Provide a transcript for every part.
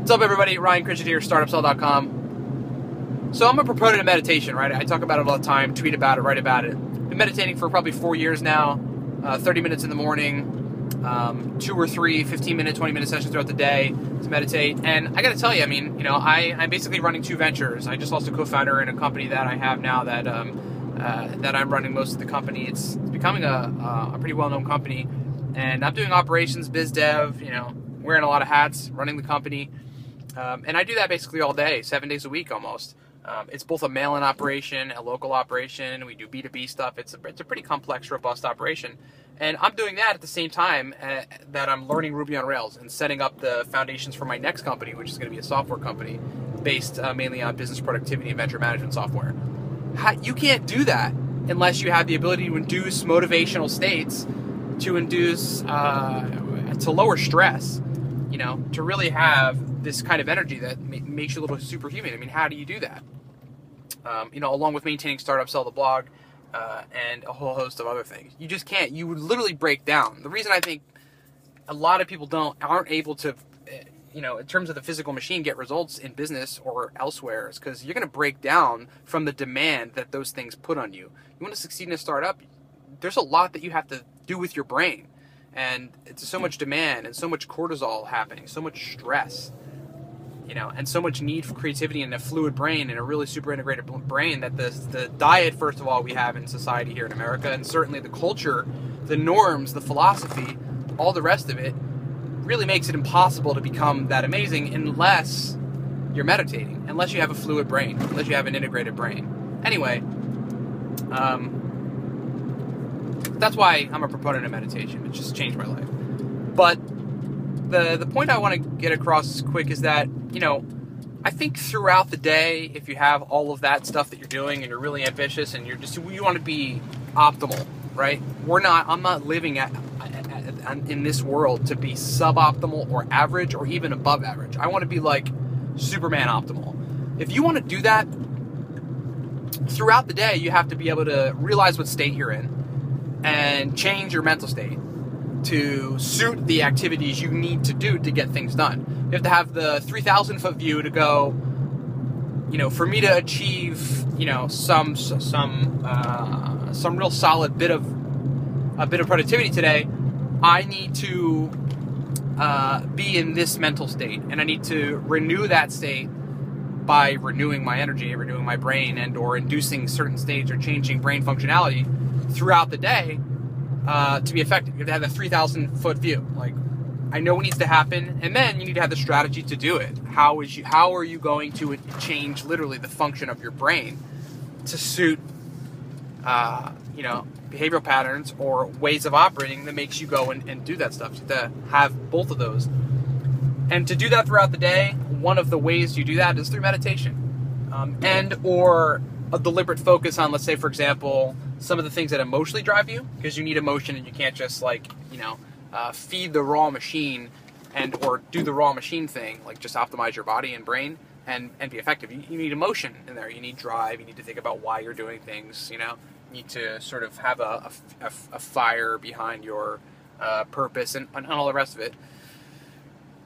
What's up, everybody? Ryan Christian here, startupsell.com. So I'm a proponent of meditation, right? I talk about it all the time, tweet about it, write about it. Been meditating for probably 4 years now, 30 minutes in the morning, 2 or 3 15-minute, 20-minute sessions throughout the day to meditate. And I got to tell you, I'm basically running 2 ventures. I just lost a co-founder in a company that I have now that I'm running most of the company. It's becoming a pretty well-known company. And I'm doing operations, biz dev, wearing a lot of hats, running the company. And I do that basically all day, 7 days a week almost. It's both a mail-in operation, a local operation. We do B2B stuff. It's a pretty complex, robust operation. And I'm doing that at the same time that I'm learning Ruby on Rails and setting up the foundations for my next company, which is going to be a software company based mainly on business productivity and venture management software. You can't do that unless you have the ability to induce motivational states, to induce, to lower stress, to really have this kind of energy that makes you a little superhuman. How do you do that? Along with maintaining Startup Sell the blog and a whole host of other things. You just can't. You would literally break down. The reason I think a lot of people aren't able to, in terms of the physical machine, get results in business or elsewhere is because you're going to break down from the demand that those things put on you. You want to succeed in a startup, there's a lot that you have to do with your brain. And it's so much demand and so much cortisol happening, so much stress, and so much need for creativity and a fluid brain and a really super integrated brain that the diet, first of all, we have in society here in America, and certainly the culture, the norms, the philosophy, all the rest of it, really makes it impossible to become that amazing unless you're meditating, unless you have a fluid brain, unless you have an integrated brain. Anyway, that's why I'm a proponent of meditation. It just changed my life. But the point I want to get across quick is that, I think throughout the day, if you have all of that stuff that you're doing and you're really ambitious and you want to be optimal, right? I'm not living in this world to be suboptimal or average or even above average. I want to be like Superman optimal. If you want to do that, throughout the day, you have to be able to realize what state you're in and change your mental state to suit the activities you need to do to get things done. You have to have the 3,000-foot view to go, for me to achieve, some real solid bit of productivity today, I need to be in this mental state, and I need to renew that state by renewing my energy, renewing my brain, and or inducing certain states or changing brain functionality throughout the day to be effective. You have to have the 3,000-foot view. Like, I know what needs to happen, and then you need to have the strategy to do it. How are you going to change literally the function of your brain to suit, behavioral patterns or ways of operating that makes you go and do that stuff? You have to have both of those. And to do that throughout the day, one of the ways you do that is through meditation, and or a deliberate focus on, let's say, for example, some of the things that emotionally drive you, because you need emotion and you can't just feed the raw machine or do the raw machine thing, like just optimize your body and brain and be effective. You need emotion in there. You need drive. You need to think about why you're doing things. You need to sort of have a fire behind your purpose and all the rest of it.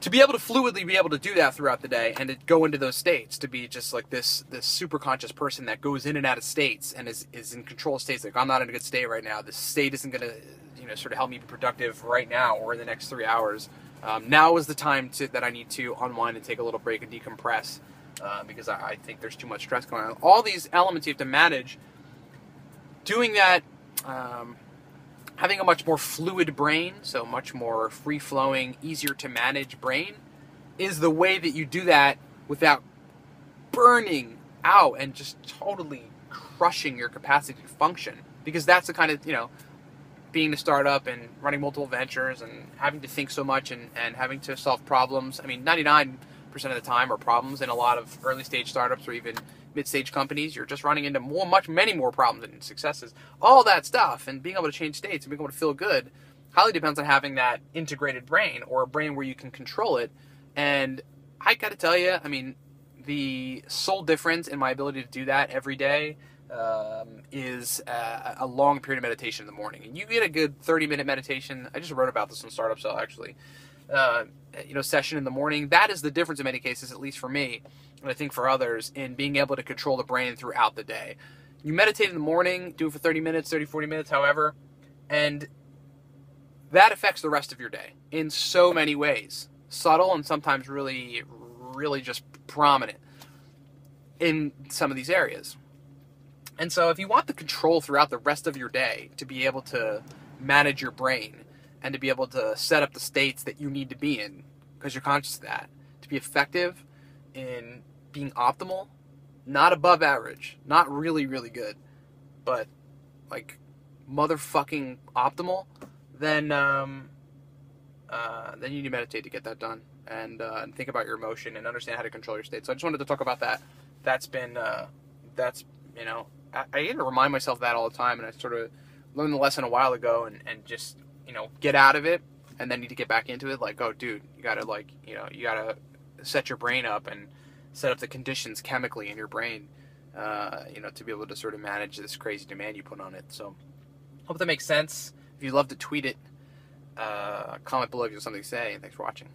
To be able to fluidly be able to do that throughout the day and to go into those states, to be just like this super conscious person that goes in and out of states and is in control of states. Like, I'm not in a good state right now. This state isn't going to, sort of help me be productive right now or in the next 3 hours. Now is the time that I need to unwind and take a little break and decompress because I think there's too much stress going on. All these elements you have to manage. Doing that, having a much more fluid brain, so much more free-flowing, easier to manage brain, is the way that you do that without burning out and just totally crushing your capacity to function. Because that's the kind of, being a startup and running multiple ventures and having to think so much and having to solve problems. 99% of the time are problems in a lot of early-stage startups or even mid-stage companies. You're just running into many more problems than successes. All that stuff and being able to change states and being able to feel good highly depends on having that integrated brain or a brain where you can control it. And I got to tell you, the sole difference in my ability to do that every day is a long period of meditation in the morning. And you get a good 30-minute meditation. I just wrote about this on Startup Sell, actually. session in the morning. That is the difference in many cases, at least for me, and I think for others, in being able to control the brain throughout the day. You meditate in the morning, do it for 30 minutes, 30, 40 minutes, however, and that affects the rest of your day in so many ways. Subtle and sometimes really, really just prominent in some of these areas. And so if you want the control throughout the rest of your day to be able to manage your brain and to be able to set up the states that you need to be in, because you're conscious of that, to be effective in being optimal, not above average, not really, really good, but like motherfucking optimal, then you need to meditate to get that done, and think about your emotion and understand how to control your state. So I just wanted to talk about that. I need to remind myself that all the time, and I sort of learned the lesson a while ago, and just, get out of it, and then need to get back into it. Like, oh, dude, you gotta set your brain up and set up the conditions chemically in your brain, to be able to sort of manage this crazy demand you put on it. So, hope that makes sense. If you'd love to tweet it, comment below if you have something to say, and thanks for watching.